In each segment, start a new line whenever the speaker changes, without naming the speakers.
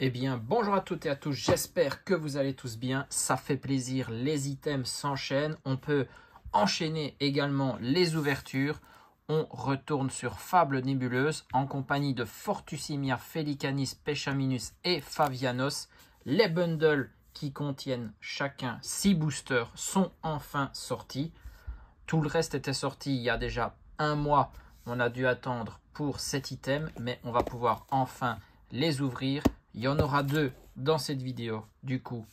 Eh bien, bonjour à toutes et à tous, j'espère que vous allez tous bien, ça fait plaisir, les items s'enchaînent, on peut enchaîner également les ouvertures. On retourne sur Fable Nébuleuse en compagnie de Fortusimia, Felicanis, Peschaminus et Favianos. Les bundles qui contiennent chacun 6 boosters sont enfin sortis. Tout le reste était sorti il y a déjà un mois, on a dû attendre pour cet item, mais on va pouvoir enfin les ouvrir. Il y en aura 2 dans cette vidéo, du coup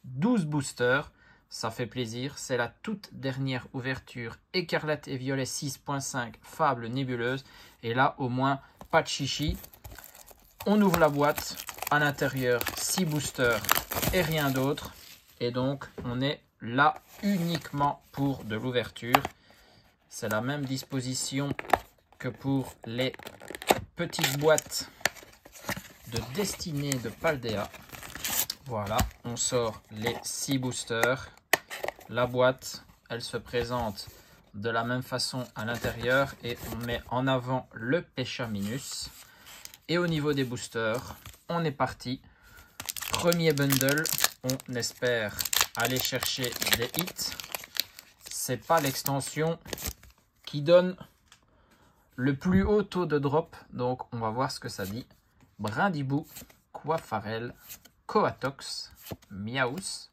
12 boosters, ça fait plaisir. C'est la toute dernière ouverture Écarlate et Violet 6.5 Fable Nébuleuse. Et là au moins pas de chichi. On ouvre la boîte, à l'intérieur 6 boosters et rien d'autre. Et donc on est là uniquement pour de l'ouverture. C'est la même disposition que pour les petites boîtes de Destinée de Paldea. Voilà, on sort les 6 boosters. La boîte, elle se présente de la même façon à l'intérieur et on met en avant le Peschaminus. Et au niveau des boosters, on est parti. Premier bundle, on espère aller chercher des hits. C'est pas l'extension qui donne le plus haut taux de drop, donc on va voir ce que ça dit. Brindibou, Quafarel, Coatox, Miaus,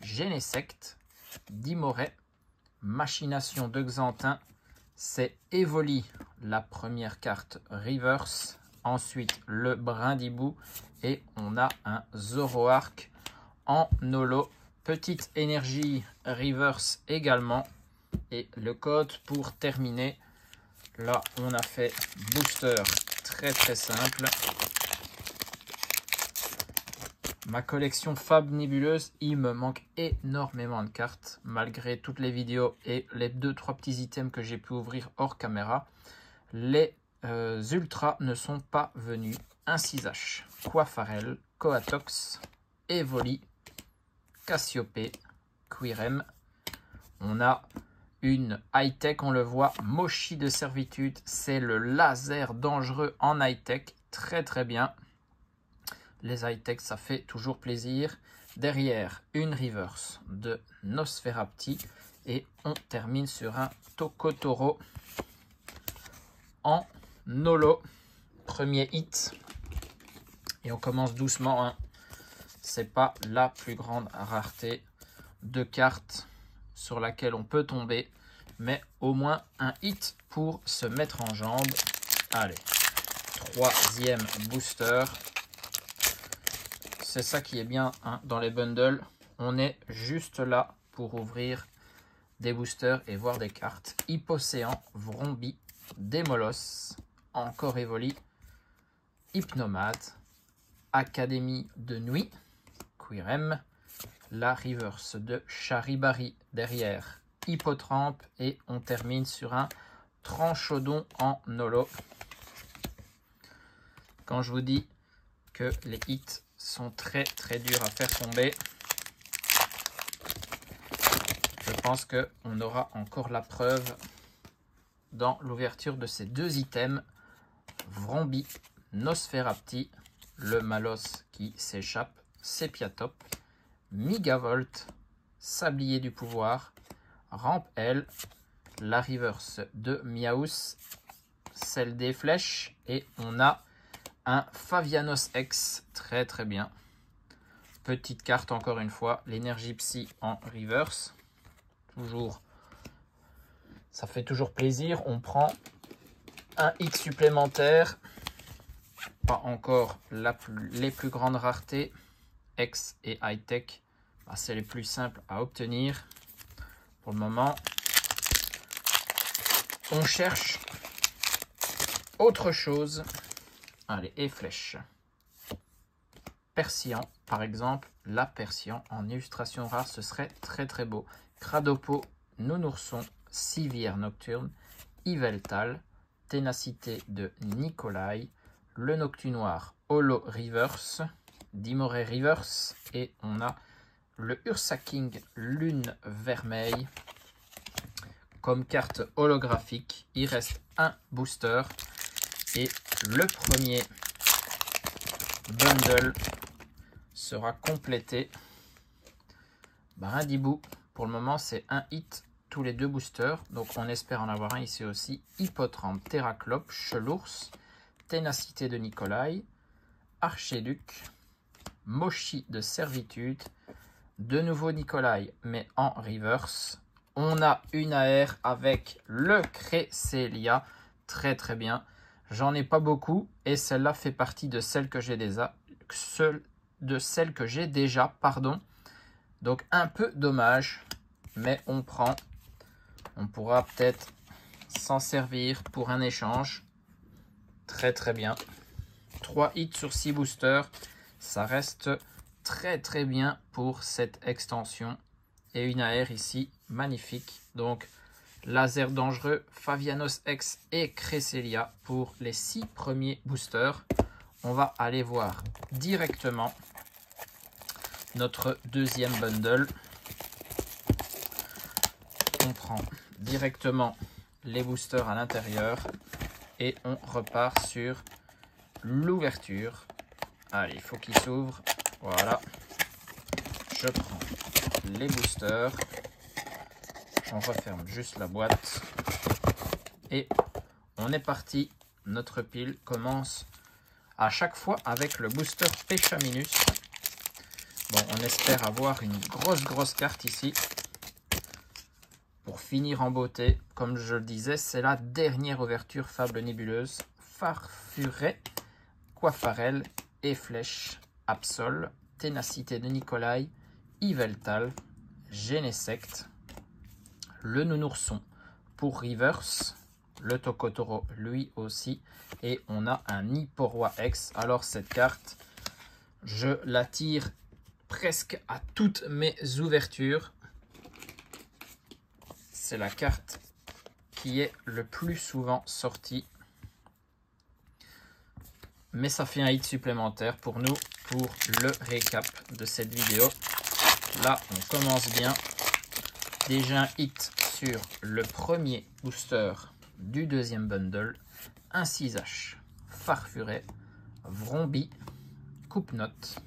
Genesect, Dimoret, Machination de Xantin. C'est Evoli, la première carte reverse. Ensuite le Brindibou et on a un Zoroark en holo. Petite énergie reverse également. Et le code pour terminer. Là on a fait booster très simple. Ma collection Fable Nébuleuse, il me manque énormément de cartes, malgré toutes les vidéos et les 2-3 petits items que j'ai pu ouvrir hors caméra. Les ultras ne sont pas venus. Un 6H, Quafarel, Coatox, Evoli, Cassiope, Quirem. On a une high-tech, on le voit, Mochi de servitude. C'est le laser dangereux en high-tech, très bien. Les high-tech, ça fait toujours plaisir. Derrière, une reverse de Nosferapti. Et on termine sur un Tokotoro en holo. Premier hit. Et on commence doucement. Hein. C'est pas la plus grande rareté de cartes sur laquelle on peut tomber. Mais au moins un hit pour se mettre en jambe. Allez. Troisième booster. C'est ça qui est bien hein, dans les bundles. On est juste là pour ouvrir des boosters et voir des cartes. Hypocéan, Vrombi, Démolos, encore Evoli, Hypnomade, Académie de Nuit, Quirem, la reverse de Charibari derrière, Hippotrampe et on termine sur un Tranchodon en holo. Quand je vous dis que les hits sont très durs à faire tomber. Je pense qu'on aura encore la preuve dans l'ouverture de ces 2 items. Vrombi, Nosferapti, le Malos qui s'échappe, Sepiatop, Migavolt, Sablier du pouvoir, Rampe L, la reverse de Miaus, celle des flèches et on a un Favianos X, très bien. Petite carte encore une fois, l'énergie psy en reverse. Toujours, ça fait toujours plaisir. On prend un X supplémentaire. Pas encore les plus grandes raretés. X et high-tech, c'est les plus simples à obtenir. Pour le moment, on cherche autre chose. Allez, et flèche. Persian, par exemple, la Persian en illustration rare, ce serait très beau. Cradopo, Nounourson, Civière Nocturne, Yveltal, Ténacité de Nikolai, le Noctunoir Holo Reverse, Dimoret Reverse, et on a le Ursa King Lune Vermeille comme carte holographique. Il reste un booster. Et le premier bundle sera complété. Brindibou, pour le moment c'est un hit tous les 2 boosters, donc on espère en avoir un ici aussi. Hippotrampe, Terraclope, Chelours, Ténacité de Nicolai, Archéduc, Mochi de Servitude, de nouveau Nicolai mais en reverse. On a une AR avec le Cresselia, très très bien. J'en ai pas beaucoup et celle-là fait partie de celles que j'ai déjà, pardon. Donc un peu dommage, mais on prend. On pourra peut-être s'en servir pour un échange. Très très bien. 3 hits sur 6 boosters, ça reste très très bien pour cette extension. Et une AR ici, magnifique. Donc laser dangereux, Favianos X et Cresselia pour les 6 premiers boosters. On va aller voir directement notre deuxième bundle. On prend directement les boosters à l'intérieur et on repart sur l'ouverture. Allez, il faut qu'il s'ouvre. Voilà. Je prends les boosters. On referme juste la boîte. Et on est parti. Notre pile commence à chaque fois avec le booster Pechaminus. Bon, on espère avoir une grosse carte ici. Pour finir en beauté, comme je le disais, c'est la dernière ouverture Fable Nébuleuse. Farfuret, Coiffarel, Efflèche, Absol, Ténacité de Nicolai, Yveltal, Genesect, le Nounourson pour Reverse, le Tokotoro lui aussi, et on a un Hipporoi X. Alors cette carte, je la tire presque à toutes mes ouvertures. C'est la carte qui est le plus souvent sortie. Mais ça fait un hit supplémentaire pour nous pour le récap de cette vidéo. Là, on commence bien. Déjà un hit sur le premier booster du deuxième bundle. Un 6H, Farfuret, Vrombi, Coupe-Note,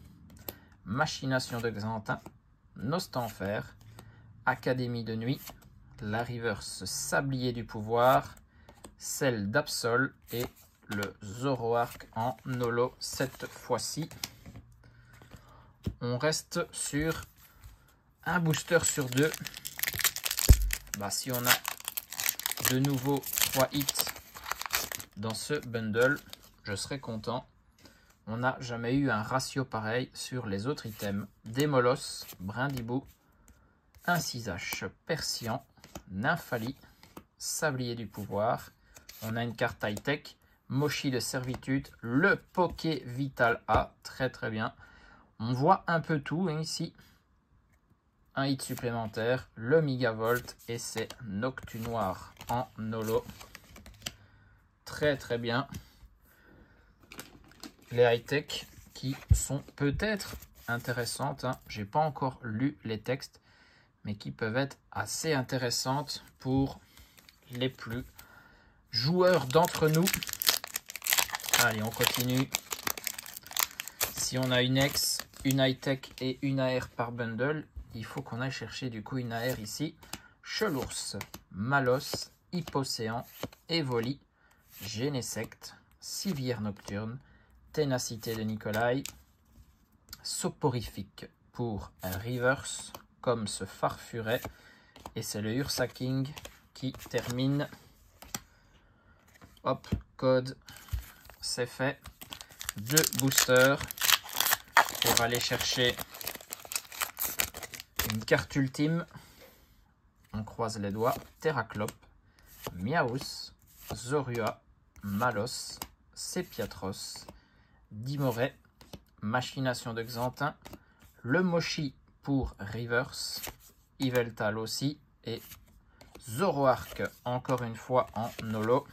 Machination de Xantin, Nostanfer, Académie de Nuit, la reverse Sablier du Pouvoir, celle d'Absol et le Zoroark en holo cette fois-ci. On reste sur un booster sur 2. Si on a de nouveau 3 hits dans ce bundle, je serai content. On n'a jamais eu un ratio pareil sur les autres items. Démolos, Brindibou, un 6H, Persian, Nymphali, Sablier du Pouvoir. On a une carte high-tech, Mochi de Servitude, le Poké Vital A, très très bien. On voit un peu tout ici. Un hit supplémentaire, le Megavolt et c'est Noctunoir en holo. Très très bien. Les high-tech qui sont peut-être intéressantes. J'ai pas encore lu les textes, mais qui peuvent être assez intéressantes pour les plus joueurs d'entre nous. Allez, on continue. Si on a une X, une high-tech et une AR par bundle, il faut qu'on aille chercher du coup une AR ici. Chelours, Malos, Hippocéan, Evoli, Genesect, Civière Nocturne, Ténacité de Nicolai, Soporifique pour un reverse, comme ce Farfuret. Et c'est le Ursa King qui termine. Hop, code, c'est fait. 2 boosters pour aller chercher une carte ultime. On croise les doigts. Terraclope, Miaus, Zorua, Malos, Sepiatros, Dimoret, Machination de Xantin, le Mochi pour Reverse, Yveltal aussi, et Zoroark encore une fois en holo.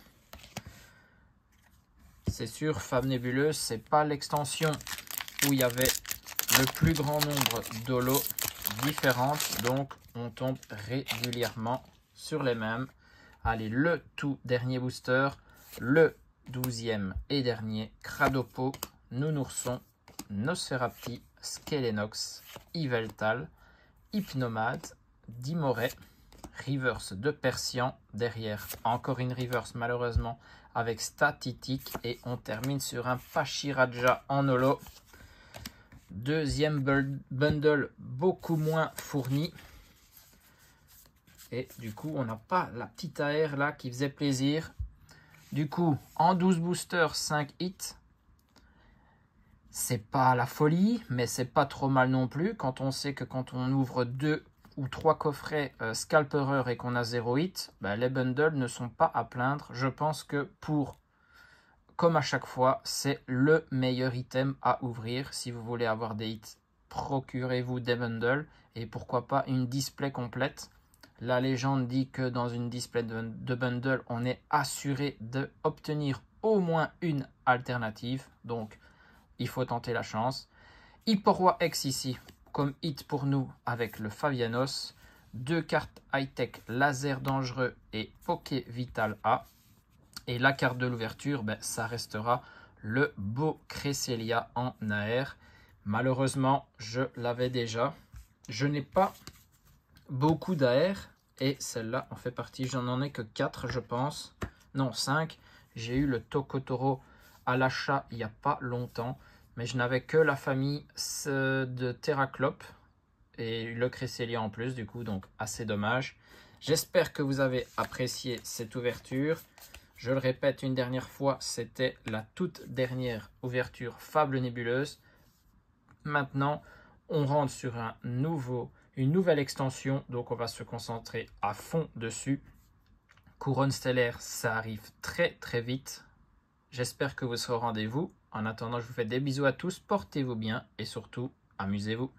C'est sûr, Fable Nébuleuse, c'est pas l'extension où il y avait le plus grand nombre d'holo différentes, donc on tombe régulièrement sur les mêmes. Allez, le tout dernier booster, le 12e et dernier Cradopo, Nounourson, Nosferapti, Skelenox, Yveltal, Hypnomade, Dimoret, reverse de Persian, derrière encore une reverse malheureusement avec Statitique, et on termine sur un Pachiraja en holo. Deuxième bundle beaucoup moins fourni, et du coup on n'a pas la petite AR là qui faisait plaisir. Du coup en 12 boosters 5 hits, c'est pas la folie, mais c'est pas trop mal non plus quand on sait que quand on ouvre 2 ou 3 coffrets Scalperer et qu'on a 0 hit, les bundles ne sont pas à plaindre. Je pense que comme à chaque fois, c'est le meilleur item à ouvrir. Si vous voulez avoir des hits, procurez-vous des bundles et pourquoi pas une display complète. La légende dit que dans une display de bundle, on est assuré d'obtenir au moins une alternative. Donc, il faut tenter la chance. Hyporoi X ici, comme hit pour nous avec le Fabianos. 2 cartes high-tech laser dangereux et Poké Vital A. Et la carte de l'ouverture, ça restera le beau Cresselia en AR. Malheureusement, je l'avais déjà. Je n'ai pas beaucoup d'AR et celle-là en fait partie. J'en ai que 4, je pense. Non, 5. J'ai eu le Tokotoro à l'achat il n'y a pas longtemps. Mais je n'avais que la famille de Terraclope et le Cresselia en plus, du coup, donc assez dommage. J'espère que vous avez apprécié cette ouverture. Je le répète une dernière fois, c'était la toute dernière ouverture Fable Nébuleuse. Maintenant, on rentre sur une nouvelle extension, donc on va se concentrer à fond dessus. Couronne stellaire, ça arrive très très vite. J'espère que vous serez au rendez-vous. En attendant, je vous fais des bisous à tous, portez-vous bien et surtout, amusez-vous.